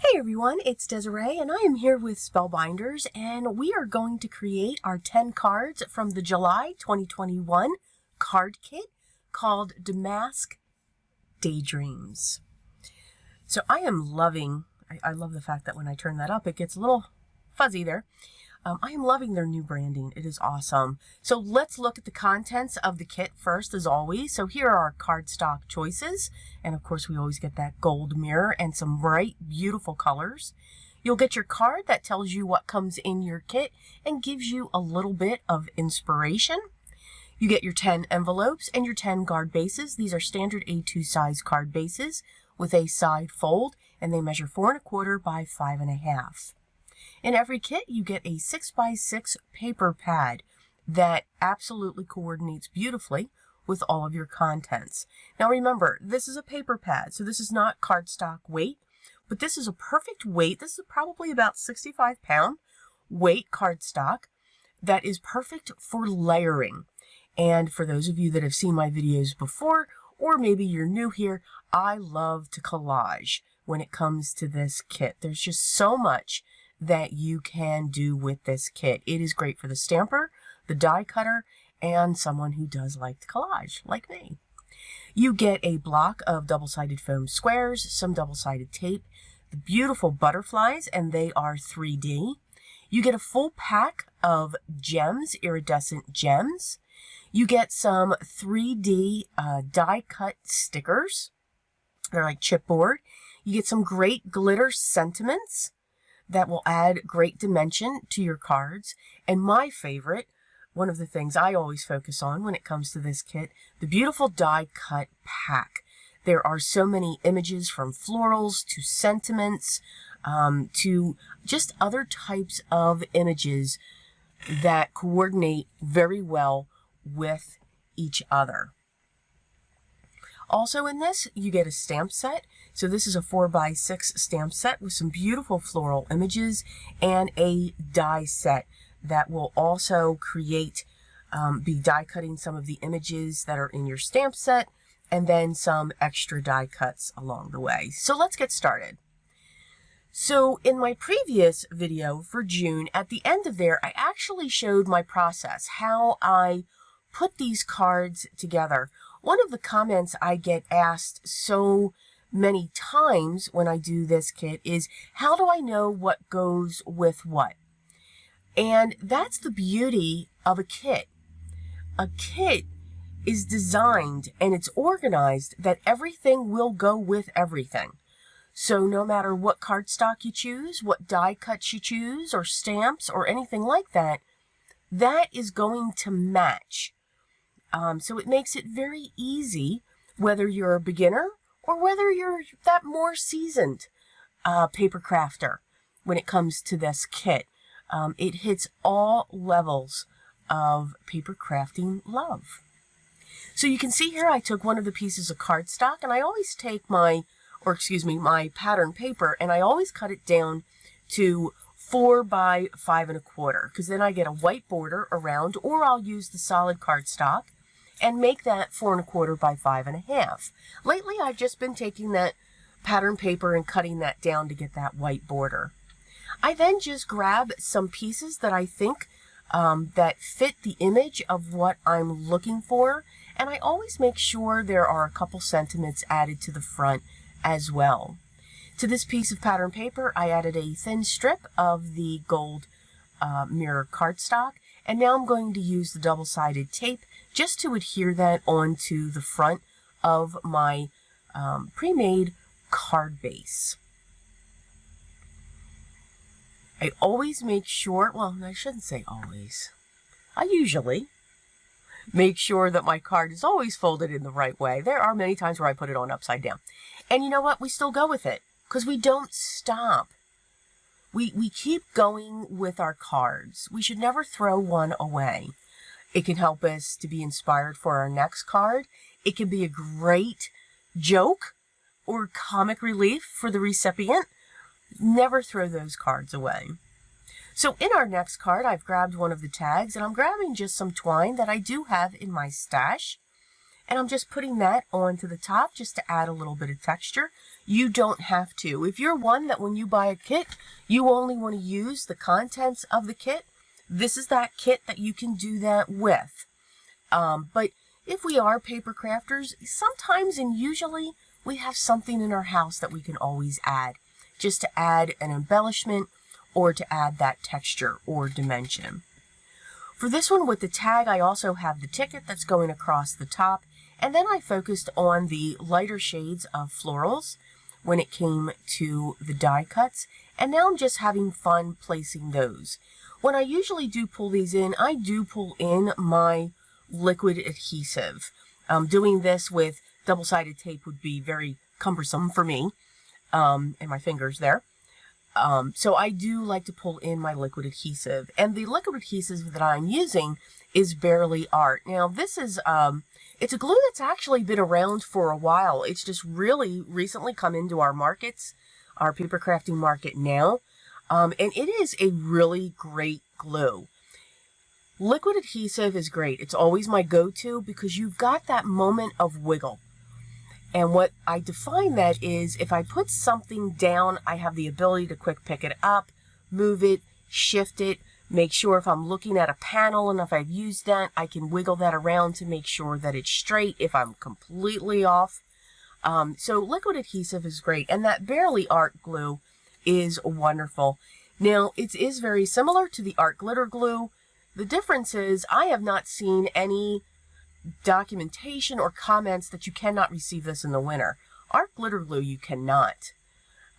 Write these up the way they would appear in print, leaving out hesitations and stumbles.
Hey everyone, it's Desiree and I am here with Spellbinders and we are going to create our 10 cards from the July 2021 card kit called Damask DayDreams. So I am loving, I love the fact that when I turn that up it gets a little fuzzy there. I am loving their new branding. It is awesome. So let's look at the contents of the kit first, as always. So here are our cardstock choices. And of course, we always get that gold mirror and some bright, beautiful colors. You'll get your card that tells you what comes in your kit and gives you a little bit of inspiration. You get your 10 envelopes and your 10 card bases. These are standard A2 size card bases with a side fold, and they measure 4 1/4 by 5 1/2. In every kit, you get a 6x6 paper pad that absolutely coordinates beautifully with all of your contents. Now remember, this is a paper pad, so this is not cardstock weight, but this is a perfect weight. This is probably about 65-pound weight cardstock that is perfect for layering. And for those of you that have seen my videos before, or maybe you're new here, I love to collage when it comes to this kit. There's just so much that you can do with this kit. It is great for the stamper, the die cutter, and someone who does like to collage, like me. You get a block of double-sided foam squares, some double-sided tape, the beautiful butterflies, and they are 3D. You get a full pack of gems, iridescent gems. You get some 3D die-cut stickers. They're like chipboard. You get some great glitter sentiments that will add great dimension to your cards. And my favorite, one of the things I always focus on when it comes to this kit, the beautiful die cut pack. There are so many images from florals to sentiments to just other types of images that coordinate very well with each other. Also in this, you get a stamp set. So this is a 4x6 stamp set with some beautiful floral images and a die set that will also create, be die cutting some of the images that are in your stamp set and then some extra die cuts along the way. So let's get started. So in my previous video for June, at the end of there, I actually showed my process, how I put these cards together. One of the comments I get asked so many times when I do this kit is, how do I know what goes with what? And that's the beauty of a kit. A kit is designed and it's organized that everything will go with everything. So no matter what cardstock you choose, what die cuts you choose, or stamps, or anything like that, that is going to match. So it makes it very easy, whether you're a beginner or whether you're that more seasoned paper crafter when it comes to this kit. It hits all levels of paper crafting love. So you can see here I took one of the pieces of cardstock, and I always take my pattern paper, and I always cut it down to 4 by 5 1/4, because then I get a white border around, or I'll use the solid cardstock and make that 4 1/4 by 5 1/2. Lately, I've just been taking that pattern paper and cutting that down to get that white border. I then just grab some pieces that I think that fit the image of what I'm looking for, and I always make sure there are a couple sentiments added to the front as well. To this piece of pattern paper, I added a thin strip of the gold mirror cardstock, and now I'm going to use the double-sided tape just to adhere that onto the front of my pre-made card base. I always make sure, well, I shouldn't say always. I usually make sure that my card is always folded in the right way. There are many times where I put it on upside down. And you know what? We still go with it because we don't stop. We keep going with our cards. We should never throw one away. It can help us to be inspired for our next card. It can be a great joke or comic relief for the recipient. Never throw those cards away. So in our next card, I've grabbed one of the tags, and I'm grabbing just some twine that I do have in my stash. And I'm just putting that onto the top just to add a little bit of texture. you don't have to. If you're one that when you buy a kit, you only want to use the contents of the kit, this is that kit that you can do that with. But if we are paper crafters, sometimes and usually we have something in our house that we can always add, just to add an embellishment or to add that texture or dimension. For this one with the tag, I also have the ticket that's going across the top, and then I focused on the lighter shades of florals when it came to the die cuts, and now I'm just having fun placing those. When I usually do pull these in, I do pull in my liquid adhesive. Doing this with double-sided tape would be very cumbersome for me, and my fingers there. So I do like to pull in my liquid adhesive, and the liquid adhesive that I'm using is Barely Art. Now this is, it's a glue that's actually been around for a while. It's just really recently come into our markets, our paper crafting market now, and it is a really great glue. Liquid adhesive is great. It's always my go-to because you've got that moment of wiggle. And what I define that is if I put something down, I have the ability to quick pick it up, move it, shift it, make sure if I'm looking at a panel and if I've used that, I can wiggle that around to make sure that it's straight if I'm completely off. So liquid adhesive is great. And that Barely Art glue is wonderful. Now, it is very similar to the Art Glitter glue. The difference is I have not seen any documentation or comments that you cannot receive this in the winter. Art Glitter glue you cannot,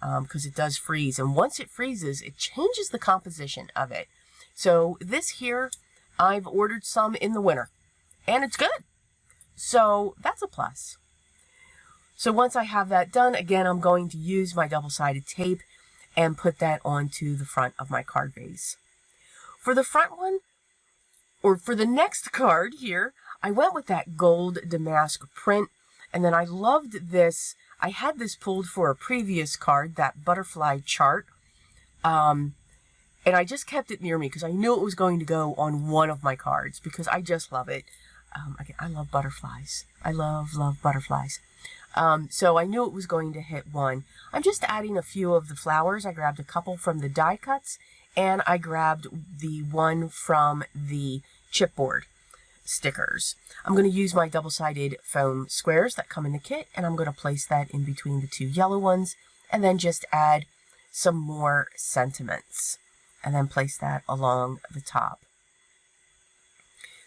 because it does freeze, and once it freezes it changes the composition of it. So this here, I've ordered some in the winter and it's good, so that's a plus. So once I have that done, again I'm going to use my double-sided tape and put that onto the front of my card vase. For the front one, or for the next card here, I went with that gold damask print, and then I loved this. I had this pulled for a previous card, that butterfly chart, and I just kept it near me because I knew it was going to go on one of my cards because I just love it. Again, I love butterflies. I love butterflies. So I knew it was going to hit one. I'm just adding a few of the flowers. I grabbed a couple from the die cuts, and I grabbed the one from the chipboard stickers. I'm going to use my double-sided foam squares that come in the kit, and I'm going to place that in between the two yellow ones, and then just add some more sentiments, and then place that along the top.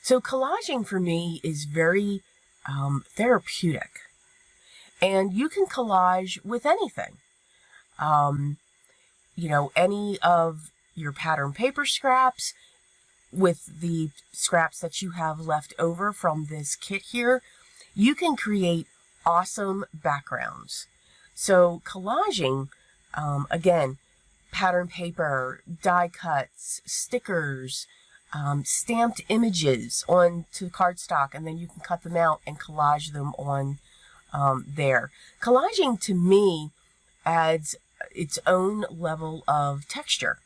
So collaging for me is very therapeutic, and you can collage with anything. You know, any of your pattern paper scraps, with the scraps that you have left over from this kit here, you can create awesome backgrounds. So collaging, again, pattern paper, die cuts, stickers, stamped images onto cardstock, and then you can cut them out and collage them on there. Collaging to me adds its own level of texture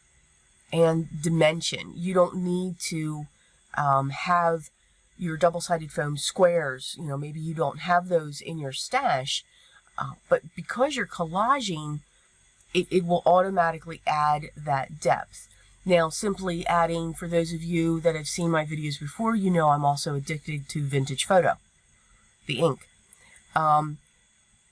and dimension. You don't need to have your double-sided foam squares. You know, maybe you don't have those in your stash, but because you're collaging, it will automatically add that depth. Now, simply adding, for those of you that have seen my videos before, you know I'm also addicted to vintage photo, the ink.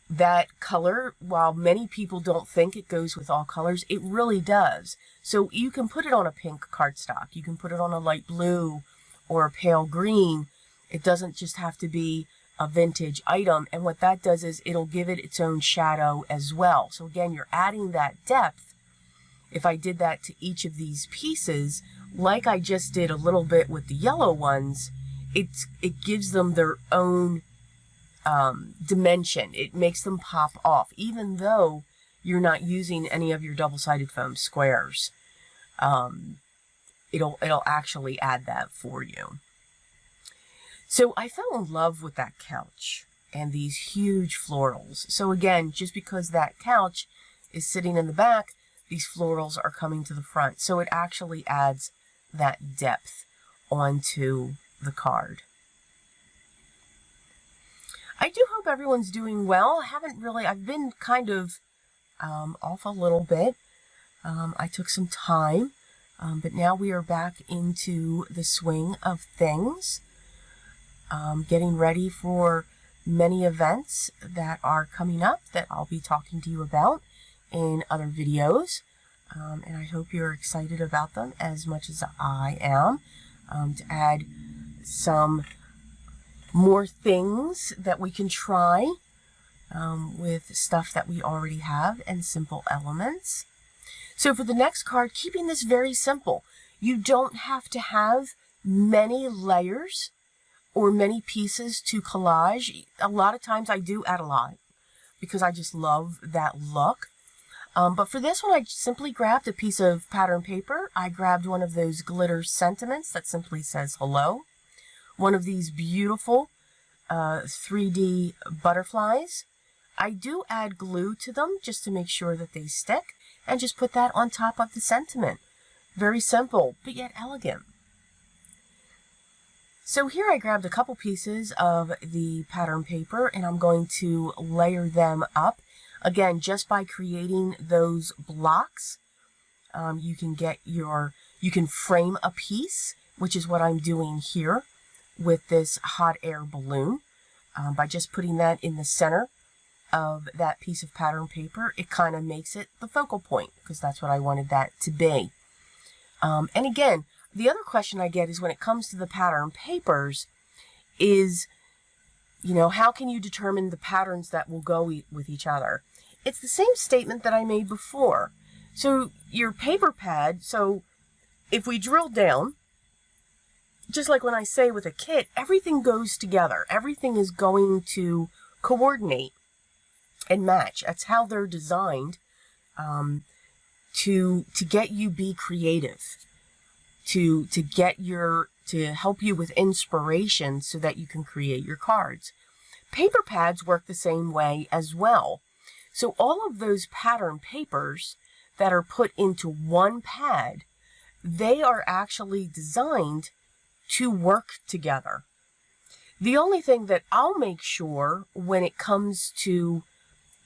That color, while many people don't think it goes with all colors, it really does. So you can put it on a pink cardstock. You can put it on a light blue or a pale green. It doesn't just have to be a vintage item. And what that does is it'll give it its own shadow as well. So again, you're adding that depth. If I did that to each of these pieces, like I just did a little bit with the yellow ones, it gives them their own dimension. It makes them pop off, even though you're not using any of your double-sided foam squares. It'll actually add that for you. So I fell in love with that couch and these huge florals. So again, just because that couch is sitting in the back, these florals are coming to the front. So it actually adds that depth onto the card. I do hope everyone's doing well. I've been kind of off a little bit. I took some time, but now we are back into the swing of things, getting ready for many events that are coming up that I'll be talking to you about in other videos. And I hope you're excited about them as much as I am, to add some more things that we can try with stuff that we already have and simple elements. So for the next card, keeping this very simple. You don't have to have many layers or many pieces to collage. A lot of times I do add a lot because I just love that look. But for this one, I simply grabbed a piece of pattern paper. I grabbed one of those glitter sentiments that simply says hello. One of these beautiful 3D butterflies. I do add glue to them just to make sure that they stick, and just put that on top of the sentiment. Very simple, but yet elegant. So here I grabbed a couple pieces of the pattern paper, and I'm going to layer them up. Again, just by creating those blocks, you can frame a piece, which is what I'm doing here with this hot air balloon. By just putting that in the center of that piece of pattern paper, it kind of makes it the focal point, because that's what I wanted that to be. And again, the other question I get is when it comes to the pattern papers is, how can you determine the patterns that will go with each other? It's the same statement that I made before. So your paper pad, so if we drill down, just like when I say with a kit, everything goes together. Everything is going to coordinate and match. That's how they're designed, to get you be creative, to help you with inspiration so that you can create your cards. Paper pads work the same way as well. So all of those pattern papers that are put into one pad, they are actually designed to work together. The only thing that I'll make sure when it comes to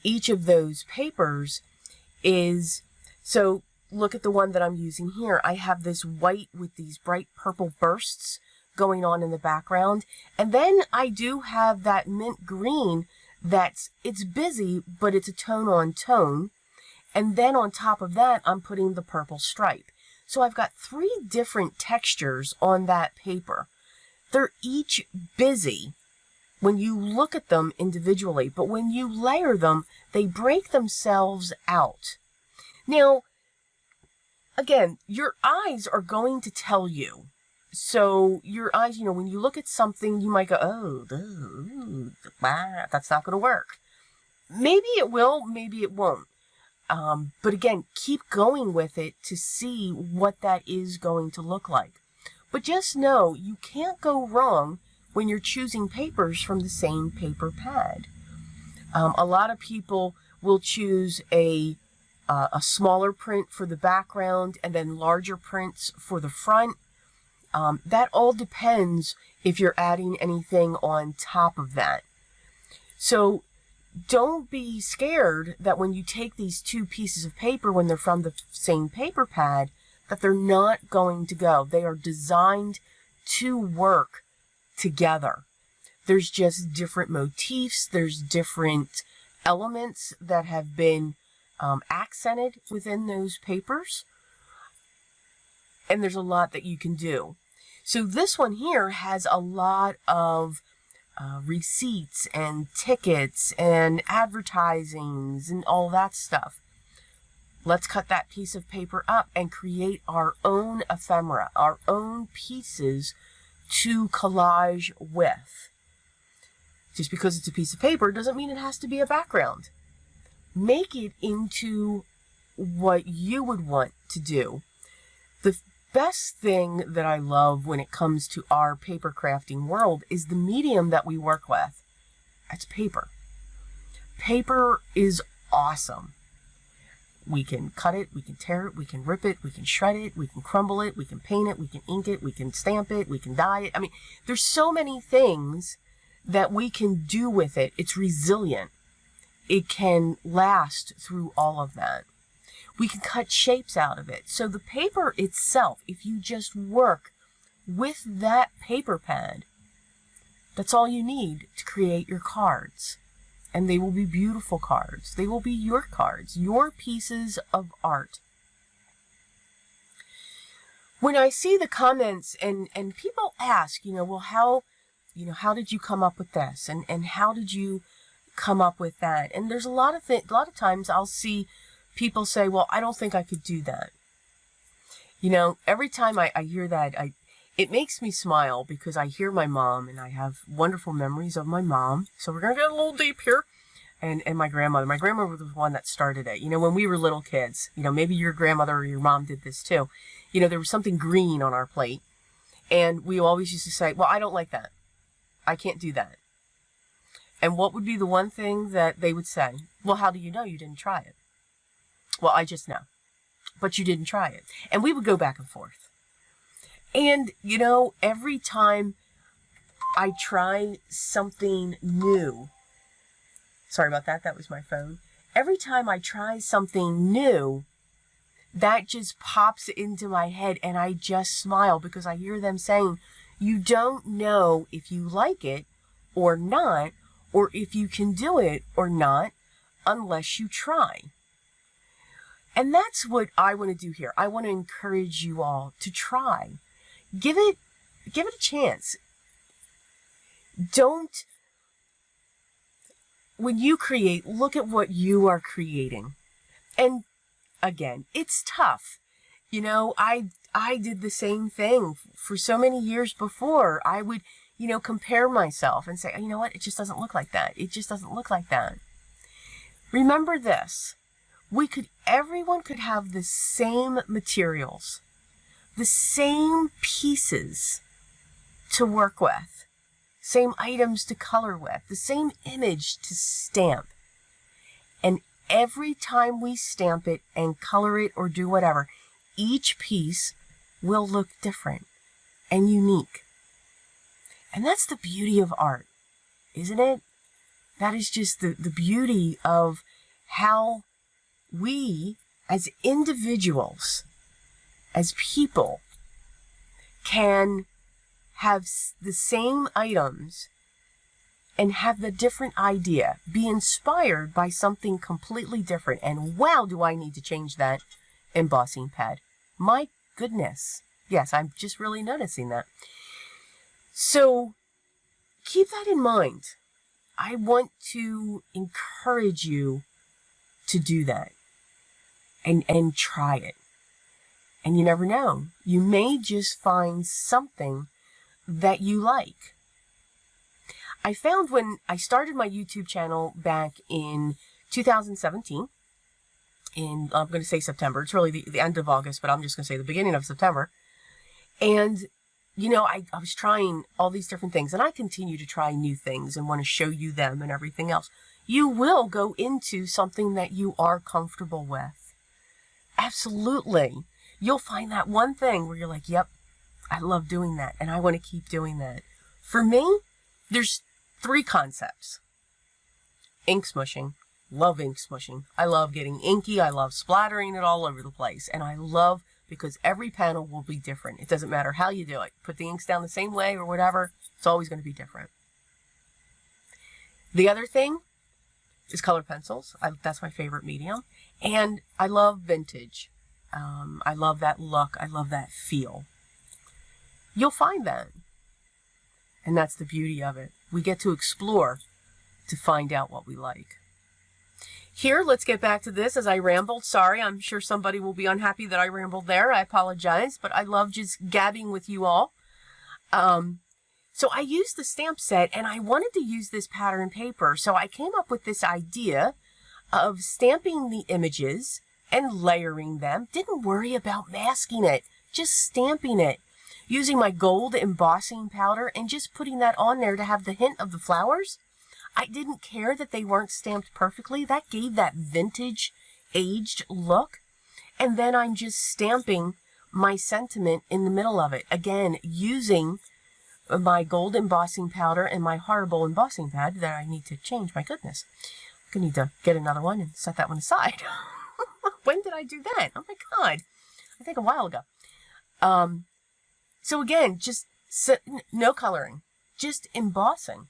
each of those papers is, so look at the one that I'm using here. I have this white with these bright purple bursts going on in the background. And then I do have that mint green it's busy, but it's a tone on tone. And then on top of that, I'm putting the purple stripe. So I've got 3 different textures on that paper. They're each busy when you look at them individually, but when you layer them, they break themselves out. Now, again, your eyes are going to tell you. So your eyes, when you look at something, you might go, oh, that's not going to work. Maybe it will, maybe it won't. But again, keep going with it to see what that is going to look like. But just know you can't go wrong when you're choosing papers from the same paper pad. A lot of people will choose a smaller print for the background and then larger prints for the front. That all depends if you're adding anything on top of that. So don't be scared that when you take these 2 pieces of paper, when they're from the same paper pad, that they're not going to go. They are designed to work together. There's just different motifs. There's different elements that have been accented within those papers. And there's a lot that you can do. So this one here has a lot of receipts and tickets and advertisings and all that stuff. Let's cut that piece of paper up and create our own ephemera, our own pieces to collage with. Just because it's a piece of paper doesn't mean it has to be a background. Make it into what you would want to do. The best thing that I love when it comes to our paper crafting world is the medium that we work with. That's paper. Paper is awesome. We can cut it, we can tear it, we can rip it, we can shred it, we can crumble it, we can paint it, we can ink it, we can stamp it, we can dye it. I mean, there's so many things that we can do with it. It's resilient. It can last through all of that. We can cut shapes out of it. So the paper itself, if you just work with that paper pad, that's all you need to create your cards. And they will be beautiful cards. They will be your cards, your pieces of art. When I see the comments and people ask, well, how did you come up with this? And how did you come up with that? And there's a lot of times I'll see people say, well, I don't think I could do that. Every time I hear that, it makes me smile because I hear my mom, and I have wonderful memories of my mom. So we're going to get a little deep here. And my grandmother. My grandmother was the one that started it. When we were little kids, maybe your grandmother or your mom did this too. There was something green on our plate. And we always used to say, well, I don't like that. I can't do that. And what would be the one thing that they would say? Well, how do you know? You didn't try it. Well, I just know. But you didn't try it. And we would go back and forth. And, every time I try something new, sorry about that, that was my phone. Every time I try something new, that just pops into my head and I just smile because I hear them saying, you don't know if you like it or not, or if you can do it or not, unless you try. And that's what I want to do here. I want to encourage you all to try. Give it a chance. When you create, look at what you are creating. And again, it's tough. I did the same thing for so many years before. I would, compare myself and say, you know what, it just doesn't look like that. It just doesn't look like that. Remember this. Everyone could have the same materials, the same pieces to work with, same items to color with, the same image to stamp. And every time we stamp it and color it or do whatever, each piece will look different and unique. And that's the beauty of art, isn't it? That is just the beauty of how we, as individuals, as people, can have the same items and have the different idea, be inspired by something completely different. And wow, do I need to change that embossing pad. My goodness. Yes, I'm just really noticing that. So keep that in mind. I want to encourage you to do that and try it. And you never know. You may just find something that you like. I found when I started my YouTube channel back in 2017, I'm going to say September. It's really the end of August, but I'm just going to say the beginning of September. And, I was trying all these different things, and I continue to try new things and want to show you them and everything else. You will go into something that you are comfortable with. Absolutely. You'll find that one thing where you're like, yep, I love doing that, and I want to keep doing that. For me, there's 3 concepts. Ink smushing. Love ink smushing. I love getting inky. I love splattering it all over the place. And I love, because every panel will be different. It doesn't matter how you do it. Put the inks down the same way or whatever. It's always going to be different. The other thing is colored pencils. That's my favorite medium. And I love vintage. I love that look. I love that feel. You'll find that. And that's the beauty of it. We get to explore to find out what we like. Here, let's get back to this as I rambled. Sorry, I'm sure somebody will be unhappy that I rambled there. I apologize, but I love just gabbing with you all. So I used the stamp set, and I wanted to use this pattern paper. So I came up with this idea of stamping the images and layering them. Didn't worry about masking it, just stamping it. Using my gold embossing powder and just putting that on there to have the hint of the flowers. I didn't care that they weren't stamped perfectly. That gave that vintage, aged look. And then I'm just stamping my sentiment in the middle of it. Again, using my gold embossing powder and my horrible embossing pad that I need to change. My goodness. I'm going to need to get another one and set that one aside. When did I do that? Oh my God. I think a while ago. So again, just no coloring, just embossing.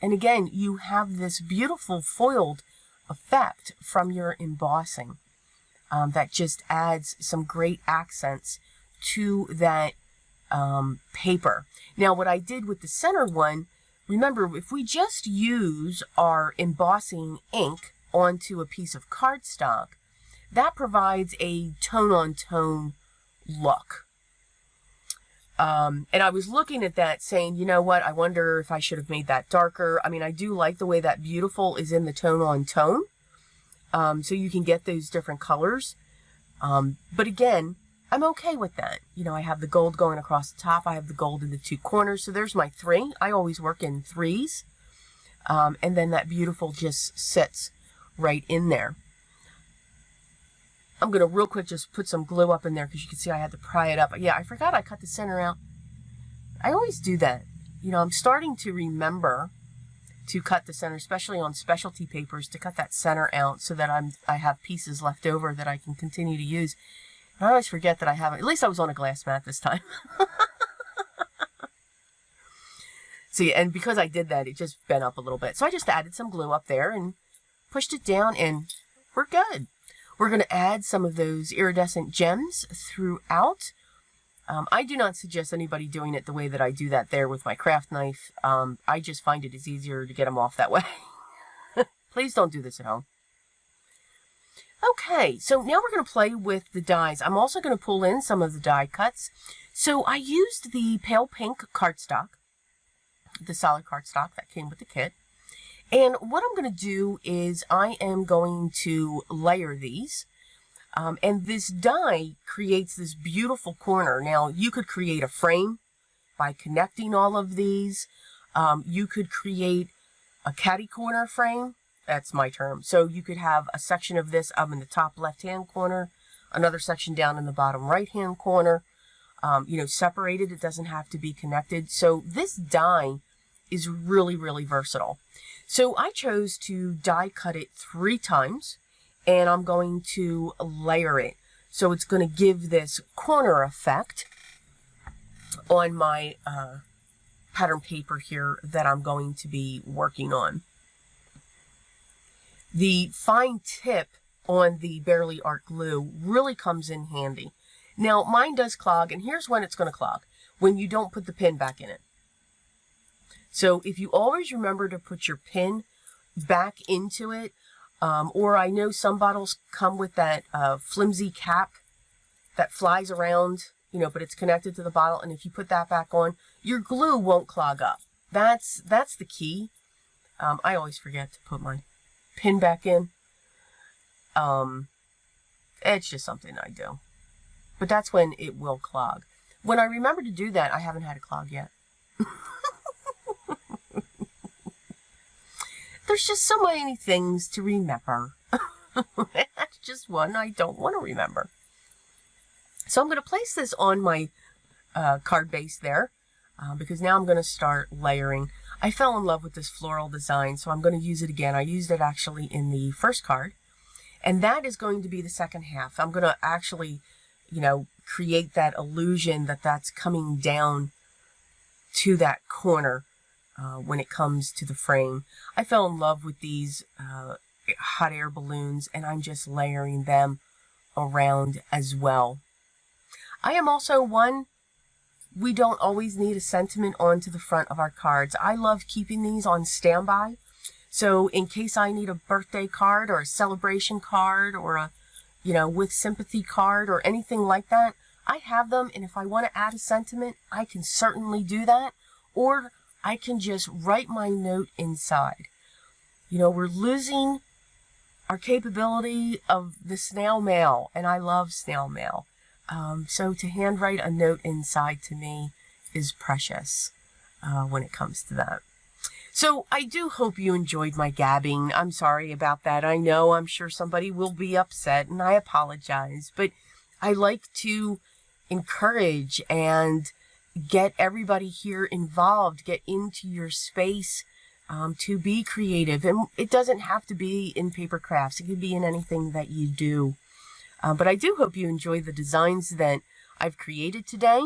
And again, you have this beautiful foiled effect from your embossing that just adds some great accents to that paper. Now, what I did with the center one, remember, if we just use our embossing ink onto a piece of cardstock, that provides a tone-on-tone look. And I was looking at that saying, you know what, I wonder if I should have made that darker. I mean, I do like the way that beautiful is in the tone-on-tone. So you can get those different colors. But again, I'm okay with that. You know, I have the gold going across the top. I have the gold in the two corners. So there's my 3. I always work in 3s. And then that beautiful just sits right in there. I'm going to real quick just put some glue up in there because you can see I had to pry it up. Yeah, I forgot I cut the center out. I always do that. You know, I'm starting to remember to cut the center, especially on specialty papers, to cut that center out so that I have pieces left over that I can continue to use. And I always forget that I haven't. At least I was on a glass mat this time. See, and because I did that, it just bent up a little bit. So I just added some glue up there and pushed it down, and we're good. We're going to add some of those iridescent gems throughout. I do not suggest anybody doing it the way that I do that there with my craft knife. I just find it is easier to get them off that way. Please don't do this at home. Okay, so now we're going to play with the dies. I'm also going to pull in some of the die cuts. So I used the pale pink cardstock, the solid cardstock that came with the kit. And what I'm going to do is I am going to layer these. And this die creates this beautiful corner. Now, you could create a frame by connecting all of these. You could create a catty corner frame. That's my term. So you could have a section of this up in the top left-hand corner, another section down in the bottom right-hand corner, you know, separated. It doesn't have to be connected. So this die is really, really versatile. So I chose to die cut it 3 times, and I'm going to layer it. So it's going to give this corner effect on my pattern paper here that I'm going to be working on. The fine tip on the Barely Art glue really comes in handy. Now, mine does clog, and here's when it's going to clog: when you don't put the pin back in it. So if you always remember to put your pin back into it, or I know some bottles come with that flimsy cap that flies around, you know, but it's connected to the bottle, and if you put that back on, your glue won't clog up. That's the key. I always forget to put my pin back in. It's just something I do. But that's when it will clog. When I remember to do that, I haven't had a clog yet. There's just so many things to remember. That's just one I don't want to remember. So I'm going to place this on my card base there, because now I'm going to start layering. I fell in love with this floral design, so I'm going to use it again. I used it actually in the first card, and that is going to be the second half. I'm going to actually, you know, create that illusion that that's coming down to that corner when it comes to the frame. I fell in love with these hot air balloons, and I'm just layering them around as well. I am also one, we don't always need a sentiment onto the front of our cards. I love keeping these on standby. So in case I need a birthday card or a celebration card or a, you know, with sympathy card or anything like that, I have them. And if I want to add a sentiment, I can certainly do that. Or I can just write my note inside. You know, we're losing our capability of the snail mail, and I love snail mail. So to handwrite a note inside, to me, is precious when it comes to that. So I do hope you enjoyed my gabbing. I'm sorry about that. I know I'm sure somebody will be upset, and I apologize. But I like to encourage and get everybody here involved, get into your space to be creative. And it doesn't have to be in paper crafts. It could be in anything that you do. But I do hope you enjoy the designs that I've created today,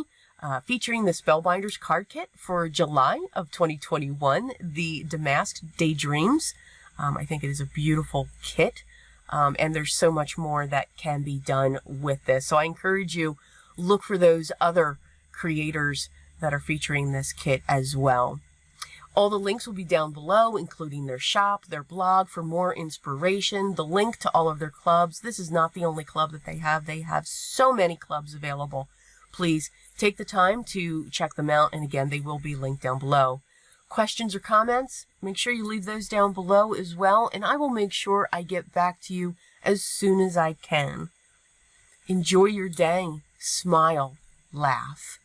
featuring the Spellbinders card kit for July of 2021, the Damask DayDreams. I think it is a beautiful kit, and there's so much more that can be done with this. So I encourage you, look for those other creators that are featuring this kit as well. All the links will be down below, including their shop, their blog for more inspiration, the link to all of their clubs. This is not the only club that they have. They have so many clubs available. Please take the time to check them out, and again, they will be linked down below. Questions or comments? Make sure you leave those down below as well, and I will make sure I get back to you as soon as I can. Enjoy your day. Smile. Laugh.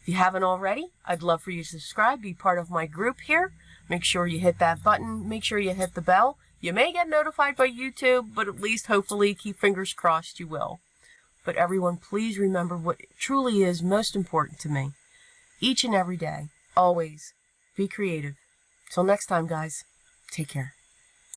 If you haven't already, I'd love for you to subscribe, be part of my group here. Make sure you hit that button. Make sure you hit the bell. You may get notified by YouTube, but at least hopefully, keep fingers crossed, you will. But everyone, please remember what truly is most important to me. Each and every day, always, be creative. Till next time, guys, take care.